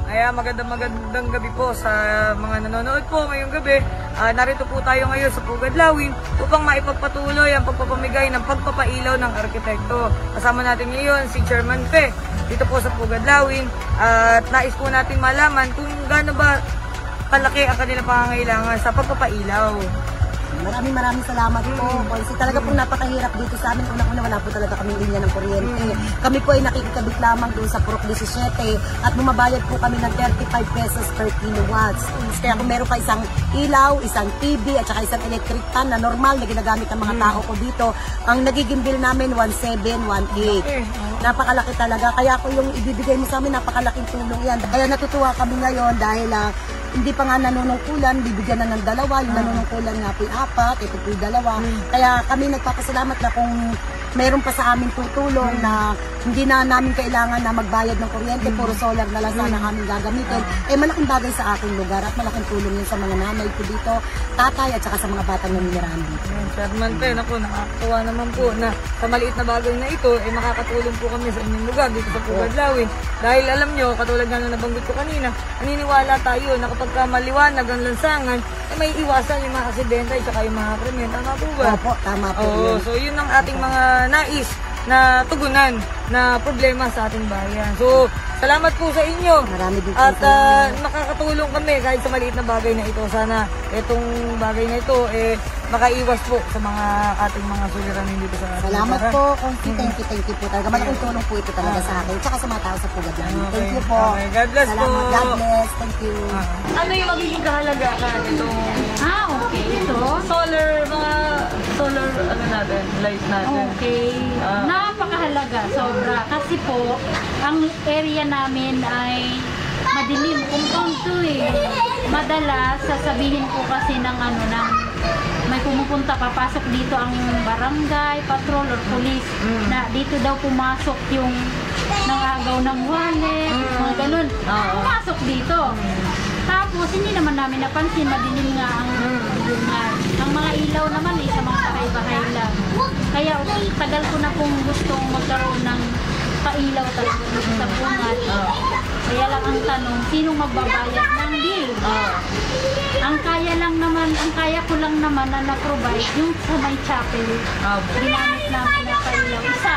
Ayan, magandang gabi po sa mga nanonood po ngayong gabi. Narito po tayo ngayon sa Pugadlawin upang maipagpatuloy ang pagpapamigay ng pagpapailaw ng arkitekto. Kasama natin ngayon si Chairman Fe dito po sa Pugadlawin at nais po natin malaman kung gaano ba kalaki ang kanilang pangangailangan sa pagpapailaw. Maraming salamat po. Kasi talaga pong napakahirap dito sa amin. Unang-una wala po talaga kami linya ng kuryente. Kami po ay nakikikabit lamang doon sa Purok 17 at bumabayad po kami ng 35 pesos per kilowatts. Kaya kung meron pa isang ilaw, isang TV at saka isang electric fan na normal na ginagamit ng mga tao ko dito, ang nagiging bill namin 1,718. Napakalaki talaga. Kaya kung yung ibibigay mo sa amin, napakalaking tulong yan. Kaya natutuwa kami ngayon dahil hindi pa nga nanunungkulan, bibigyan na ng dalawa, yung nanunungkulan nga po 4, ito po 2. Kaya kami nagpapasalamat na kung meron pa sa amin tutulong na hindi na namin kailangan na magbayad ng kuryente, puro solar na lang sana kami gagamitin. Malaking bagay sa aking lugar at malaking tulong yun sa mga nanay ko dito, tatay at saka sa mga batang naninirahan dito. Chairman Fe, nakakatuwa naman po na sa maliit na bagay na ito, makakatulong po kami sa inyong lugar dito sa Pugadlawin. Dahil alam nyo, katulad nga na nabanggit ko kanina, naniniwala tayo na kapag maliwanag ang lansangan, may iwasan yung mga aksidente at saka yung mga krimen. Tama po ba? Opo, tama po. So yun ang ating mga nais na tugunan na problema sa ating bayan. So, salamat po sa inyo. Marami din po at sa makakatulong kami kahit sa maliit na bagay na ito. Sana itong bagay na ito makaiwas po sa mga ating mga suliranin dito sa ating Salamat lugar. po, Konsi. Thank you po talaga. Malaking tulong po ito talaga sa akin. Tsaka sa mga tao sa Pugadlawin. Thank you po. Okay. God bless Salamat. po. God bless. Thank you. Ano yung magiging kahalagahan itong Okay. Ito? solar, mga solar natin, light natin? Okay. Napakahalaga, sobra. Kasi po, ang area namin ay madilim. Compound to Madalas, sasabihin po kasi ng may pumupunta, papasok dito ang barangay, patrol, or police, na dito daw pumasok yung nangagaw ng wallet, mga ganun. Pumasok dito. Tapos, hindi naman namin napansin, madilim nga ang mga ilaw naman sa mga bahay-bahay lang. Kaya, tagal ko na pong gustong magkaroon ng pailaw talaga dito sa bungat. Kaya lang ang tanong, sino magbabayad ng bill? Ang kaya ko lang naman na na-provide yung sa may chapel. Ginamit namin na pailaw. Isa.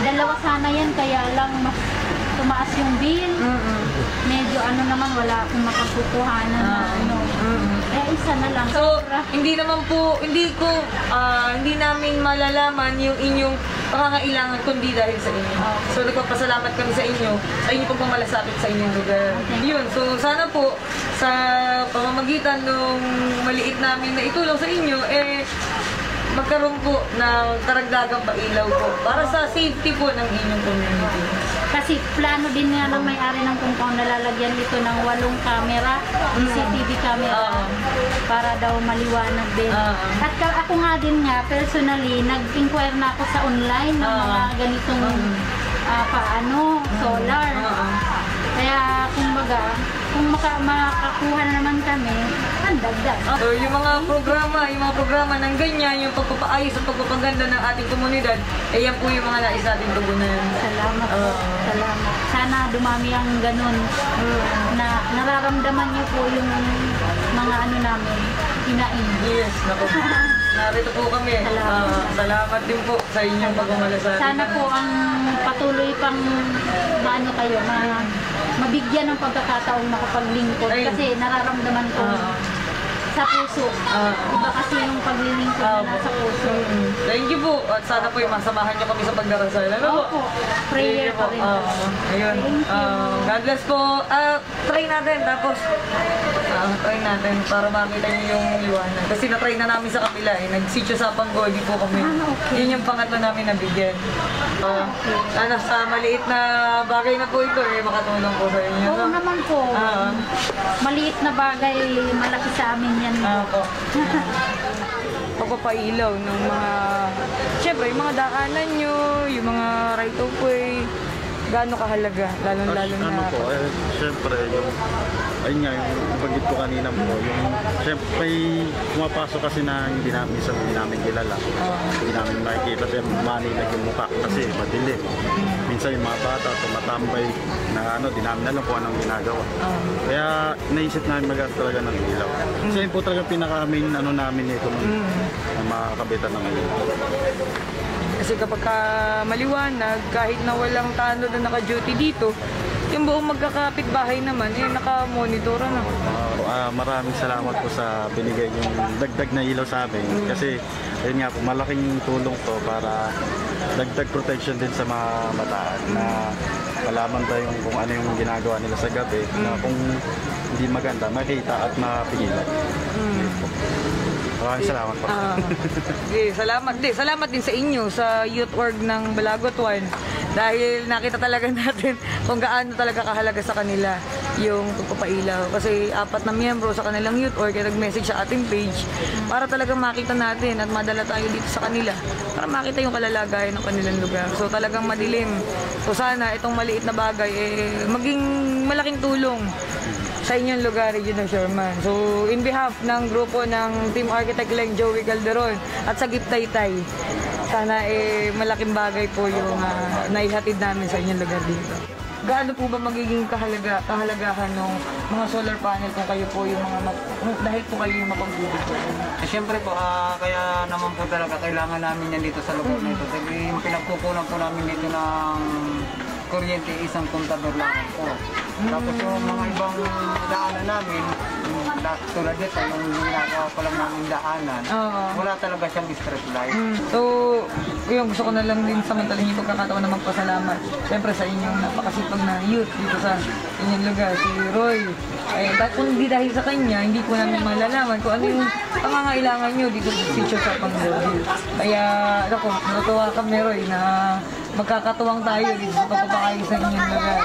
Dalawa sana yan, kaya lang mas tumaas yung bill. Medyo wala akong mapagkukuhanan na Kaya isa na lang. So, hindi namin malalaman yung inyong pangangailangan kundi dahil sa inyo. So, nagpapasalamat kami sa inyo pong pamalasakit sa inyong lugar. Yun. So, sana po sa pamamagitan ng maliit namin na itulong sa inyo, magkaroon po ng karagdagang pailaw po para sa safety po ng inyong community. Kasi plano din nga ng may-ari ng compound na lalagyan ito ng 8 camera, CCTV camera, para daw maliwanag din. At ako nga din personally, nag-inquire na ako sa online ng mga ganitong solar. Kaya kung makakuha na naman kami, ang dagdag. So, yung mga programa ng ganyan, yung pagpapaayos at pagpapaganda ng ating komunidad, yan po yung mga nais natin tugunan. Salamat po. Salamat. Sana dumami ang ganun na nararamdaman niyo po yung mga namin, hinain. Yes, naku. Narito po kami. Salamat din po sa inyong pagmamalasakit. Sana po ang patuloy pang kayo, mabigyan ng pagkakataong makapaglingkod. Kasi nararamdaman ko sa puso. Iba kasi yung paglilingkod na nasa puso. Thank you po. At sana po masamahan niyo kami sa pagdarasal. Opo. Prayer pa rin. Ayun. God bless po. Try natin. Tapos, try natin para makita niyo yung liwanag. Kasi na-try na namin sa kabila. Nag-sityo sa Panggodi po kami. Yun yung pangatlo namin nabigyan. Sana sa maliit na bagay na po ito, makatulong po sa inyo. Oo naman po. Maliit na bagay, malaki sa amin yan. Pagpapailaw ng mga, syempre, yung mga daanan nyo, yung mga right of way, gaano kahalaga, lalong-lalo Ano na... po, syempre, yung, ayun nga, yung bagit ko kanina po, yung, syempre, may pumapasok kasi na hindi namin, minsan hindi namin kilala. Hindi namin makikita, pero manilag yung mukha kasi madilim. Minsan yung mga bata, tumatambay na ano, di namin alam kung anong ginagawa. Kaya naisip namin mag-art talaga ng ilaw. Kasi yun po talaga pinaka-main ano namin ito na makakabitan ng ilaw. Kasi kapag maliwanag, kahit na walang tanod na naka-duty dito, yung buong magkakapit-bahay naman, naka-monitor na. Maraming salamat po sa binigay yung dagdag na ilaw sa amin. Kasi, ayun nga po, malaking tulong to para dagdag protection din sa mga bataan na malaman tayo kung ano yung ginagawa nila sa gabi na kung hindi maganda, makita at mapigilan. Maraming salamat po. Salamat din sa inyo, sa youth org ng Balagot 1. Dahil nakita talaga natin kung gaano talaga kahalaga sa kanila yung pagpapailaw. Kasi 4 na miyembro sa kanilang youth org ay nag-message sa ating page para talagang makita natin at madala tayo dito sa kanila para makita yung kalalagayan ng kanilang lugar. So talagang madilim. So sana itong maliit na bagay maging malaking tulong sa inyong lugar, Regional Sherman. So, in behalf ng grupo ng Team Architect Leng Joey Calderon at sa Giptaytay, sana malaking bagay po yung naihatid namin sa inyong lugar dito. Gaano po ba magiging kahalagahan ng mga solar panel kung kayo po yung dahil po kayo yung mapagbibig po? Siyempre po, kaya naman po talaga kailangan namin yan dito sa lugar na ito. Dahil yung pinagkukunan po namin dito ng kuryente, isang kontador lang po. Tapos yung mga ibang daanan namin, tulad dito, yung ginagawa ko lang namin daanan, wala talaga siyang street light. So, yung gusto ko na lang din samantalahin yung pagkakataon na magpasalamat. Siyempre sa inyong napakasipag na youth dito sa inyong lugar, si Roy. Kung hindi dahil sa kanya, hindi ko namin malalaman kung ano yung pangangailangan nyo dito sa sitio sa Pangasinan. Kaya, ako, natuwa kami, Roy, na magkakatuwang tayo dito sa pagpapakain sa inyong lugar.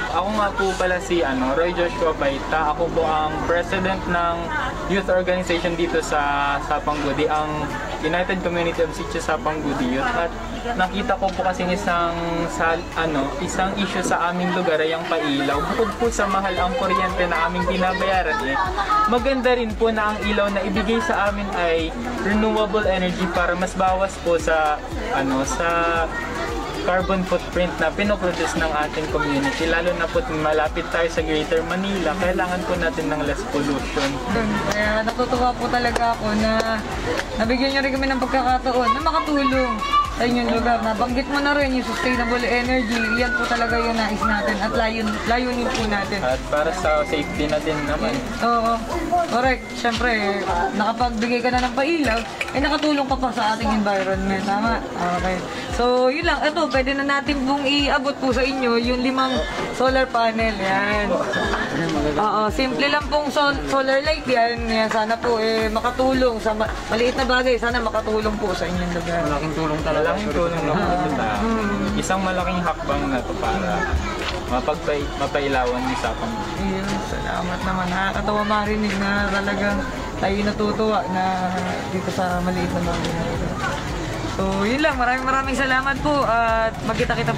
Ako nga po pala si Roy Joshua Baita. Ako po ang president ng youth organization dito sa Sapanggudi, ang United Community of Sitio Sapanggudi Youth. At nakita ko po kasi isang issue sa aming lugar ay ang pailaw. Bukod po sa mahal ang kuryente na aming binabayaran, maganda rin po na ang ilaw na ibigay sa amin ay renewable energy para mas bawas po sa carbon footprint na pinoproduce ng ating community. Lalo na po malapit tayo sa Greater Manila, kailangan po natin ng less pollution. Kaya natutuwa po talaga ako na nabigyan niyo rin kami ng pagkakataon na makatulong sa inyong lugar. Nabanggit mo na rin yung sustainable energy. Yan po talaga yung nais natin at layunin po natin. At para sa safety na din naman. Oo, correct. Siyempre, nakapagbigay ka na ng pailaw, nakatulong ka pa sa ating environment. Tama? Okay. So, yun lang. Ito, pwede na natin pong iabot po sa inyo yung 5 solar panel. Yan. Oo, simple lang pong solar light yan. Sana po makatulong sa maliit na bagay. Sana makatulong po sa inyong lugar. Malaking tulong talaga. Malaking tulong na po ito. Isang malaking hakbang na to para mapailawan ni Sapang. Ayun, salamat naman. Nakakatawa marinig na talagang tayo natutuwa na dito sa maliit na bagay. So, yun lang. Maraming salamat po at magkita-kita po